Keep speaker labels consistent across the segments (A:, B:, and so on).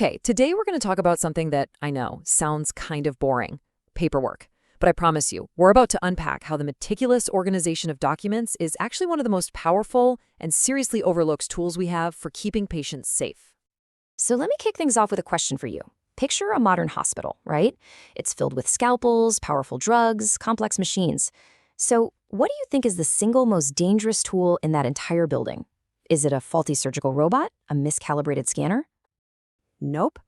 A: Okay, today we're going to talk about something that I know sounds kind of boring, paperwork. But I promise you, we're about to unpack how the meticulous organization of documents is actually one of the most powerful and seriously overlooked tools we have for keeping patients safe.
B: So let me kick things off with a question for you. Picture a modern hospital, right? It's filled with scalpels, powerful drugs, complex machines. So what do you think is the single most dangerous tool in that entire building? Is it a faulty surgical robot? A miscalibrated scanner?
C: Nope.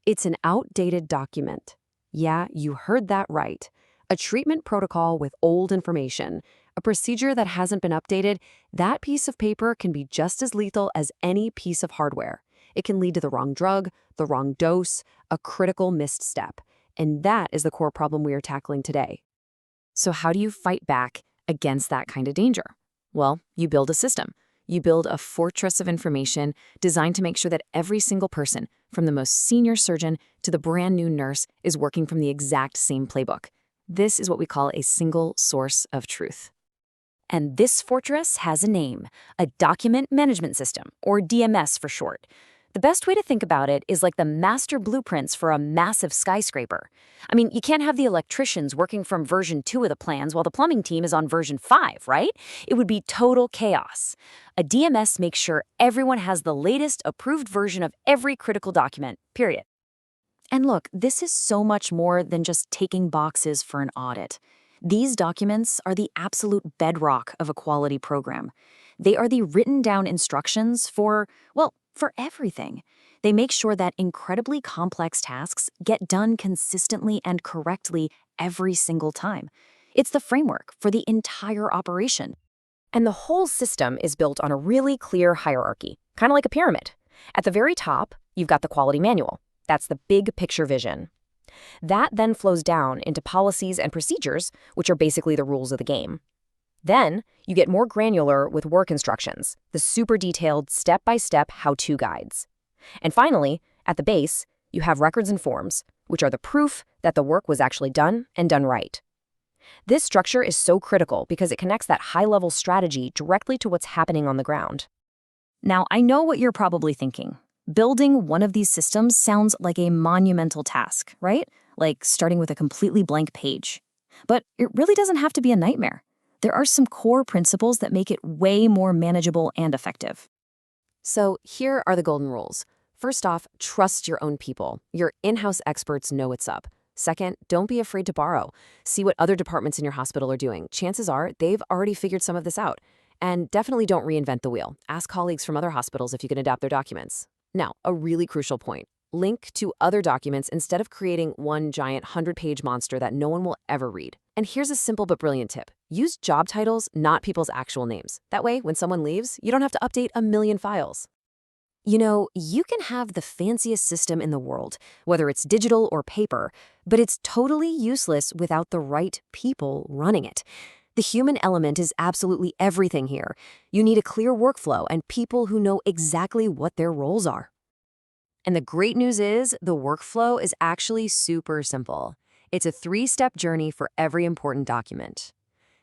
C: It's an outdated document. Yeah, you heard that right. A treatment protocol with old information, a procedure that hasn't been updated. That piece of paper can be just as lethal as any piece of hardware. It can lead to the wrong drug, the wrong dose, a critical missed step. And that is the core problem we are tackling today.
B: So how do you fight back against that kind of danger? Well, you build a system. You build a fortress of information designed to make sure that every single person, from the most senior surgeon to the brand new nurse, is working from the exact same playbook. This is what we call a single source of truth. And this fortress has a name, a document management system, or DMS for short. The best way to think about it is like the master blueprints for a massive skyscraper. I mean, you can't have the electricians working from version 2 of the plans while the plumbing team is on version 5, right? It would be total chaos. A DMS makes sure everyone has the latest approved version of every critical document, period. And look, this is so much more than just taking boxes for an audit. These documents are the absolute bedrock of a quality program. They are the written down instructions for everything. They make sure that incredibly complex tasks get done consistently and correctly every single time. It's the framework for the entire operation. And the whole system is built on a really clear hierarchy, kind of like a pyramid. At the very top, you've got the quality manual. That's the big picture vision. That then flows down into policies and procedures, which are basically the rules of the game. Then, you get more granular with work instructions, the super detailed step-by-step how-to guides. And finally, at the base, you have records and forms, which are the proof that the work was actually done and done right. This structure is so critical because it connects that high-level strategy directly to what's happening on the ground. Now, I know what you're probably thinking. Building one of these systems sounds like a monumental task, right? Like starting with a completely blank page. But it really doesn't have to be a nightmare. There are some core principles that make it way more manageable and effective.
C: So here are the golden rules. First off, trust your own people. Your in-house experts know what's up. Second, don't be afraid to borrow. See what other departments in your hospital are doing. Chances are they've already figured some of this out. And definitely don't reinvent the wheel. Ask colleagues from other hospitals if you can adapt their documents. Now, a really crucial point. Link to other documents instead of creating one giant 100-page monster that no one will ever read. And here's a simple but brilliant tip. Use job titles, not people's actual names. That way, when someone leaves, you don't have to update a million files. You know, you can have the fanciest system in the world, whether it's digital or paper, but it's totally useless without the right people running it. The human element is absolutely everything here. You need a clear workflow and people who know exactly what their roles are. And the great news is the workflow is actually super simple. It's a 3-step journey for every important document.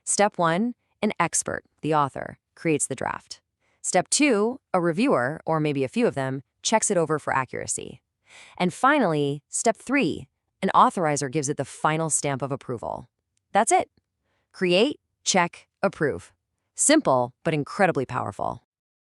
C: Step 1, an expert, the author, creates the draft. Step 2, a reviewer, or maybe a few of them, checks it over for accuracy. And finally, step 3, an authorizer gives it the final stamp of approval. That's it. Create, check, approve. Simple, but incredibly powerful.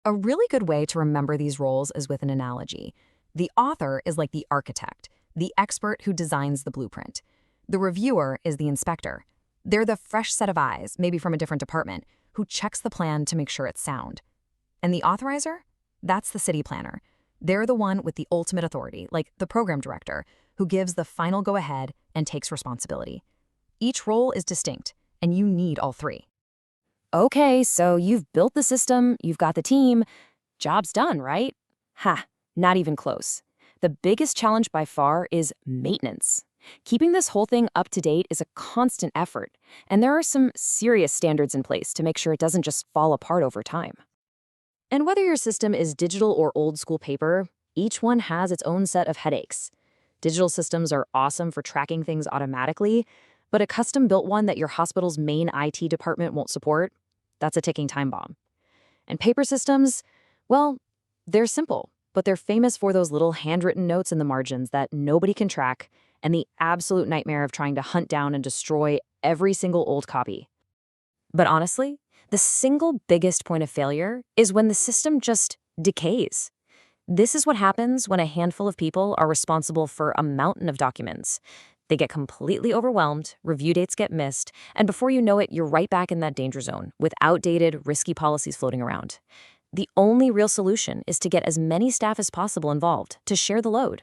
B: A really good way to remember these roles is with an analogy. The author is like the architect, the expert who designs the blueprint. The reviewer is the inspector. They're the fresh set of eyes, maybe from a different department, who checks the plan to make sure it's sound. And the authorizer? That's the city planner. They're the one with the ultimate authority, like the program director, who gives the final go-ahead and takes responsibility. Each role is distinct, and you need all 3. Okay, so you've built the system, you've got the team. Job's done, right? Ha, not even close. The biggest challenge by far is maintenance. Keeping this whole thing up to date is a constant effort, and there are some serious standards in place to make sure it doesn't just fall apart over time. And whether your system is digital or old school paper, each one has its own set of headaches. Digital systems are awesome for tracking things automatically, but a custom-built one that your hospital's main IT department won't support, that's a ticking time bomb. And paper systems, well, they're simple. but they're famous for those little handwritten notes in the margins that nobody can track and the absolute nightmare of trying to hunt down and destroy every single old copy. But honestly, the single biggest point of failure is when the system just decays. This is what happens when a handful of people are responsible for a mountain of documents. They get completely overwhelmed, review dates get missed, and before you know it, you're right back in that danger zone with outdated, risky policies floating around. The only real solution is to get as many staff as possible involved to share the load.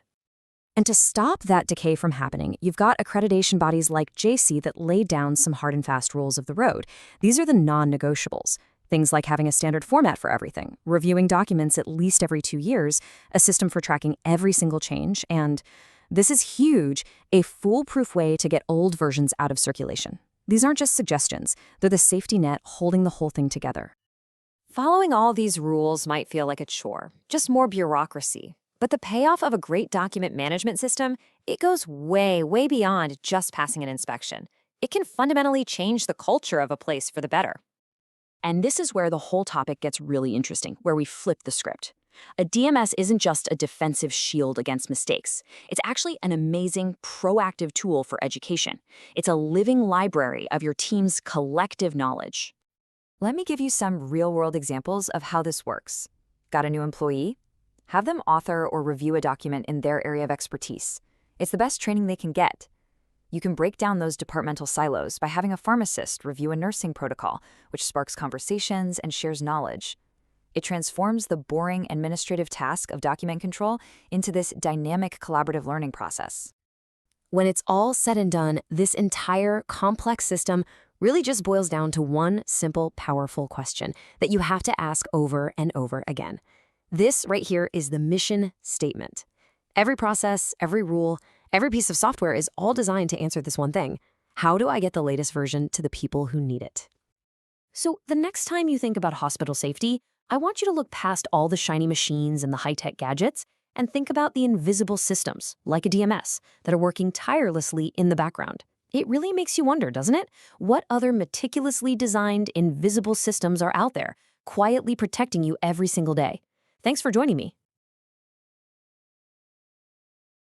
B: And to stop that decay from happening, you've got accreditation bodies like JACIE that lay down some hard and fast rules of the road. These are the non-negotiables. Things like having a standard format for everything, reviewing documents at least every 2 years, a system for tracking every single change, and, this is huge, a foolproof way to get old versions out of circulation. These aren't just suggestions, they're the safety net holding the whole thing together.
C: Following all these rules might feel like a chore, just more bureaucracy. But the payoff of a great document management system, it goes way, way beyond just passing an inspection. It can fundamentally change the culture of a place for the better.
B: And this is where the whole topic gets really interesting, where we flip the script. A DMS isn't just a defensive shield against mistakes. It's actually an amazing, proactive tool for education. It's a living library of your team's collective knowledge.
C: Let me give you some real-world examples of how this works. Got a new employee? Have them author or review a document in their area of expertise. It's the best training they can get. You can break down those departmental silos by having a pharmacist review a nursing protocol, which sparks conversations and shares knowledge. It transforms the boring administrative task of document control into this dynamic collaborative learning process.
B: When it's all said and done, this entire complex system really just boils down to one simple, powerful question that you have to ask over and over again. This right here is the mission statement. Every process, every rule, every piece of software is all designed to answer this one thing. How do I get the latest version to the people who need it? So the next time you think about hospital safety, I want you to look past all the shiny machines and the high-tech gadgets and think about the invisible systems, like a DMS, that are working tirelessly in the background. It really makes you wonder, doesn't it? What other meticulously designed, invisible systems are out there, quietly protecting you every single day? Thanks for joining me.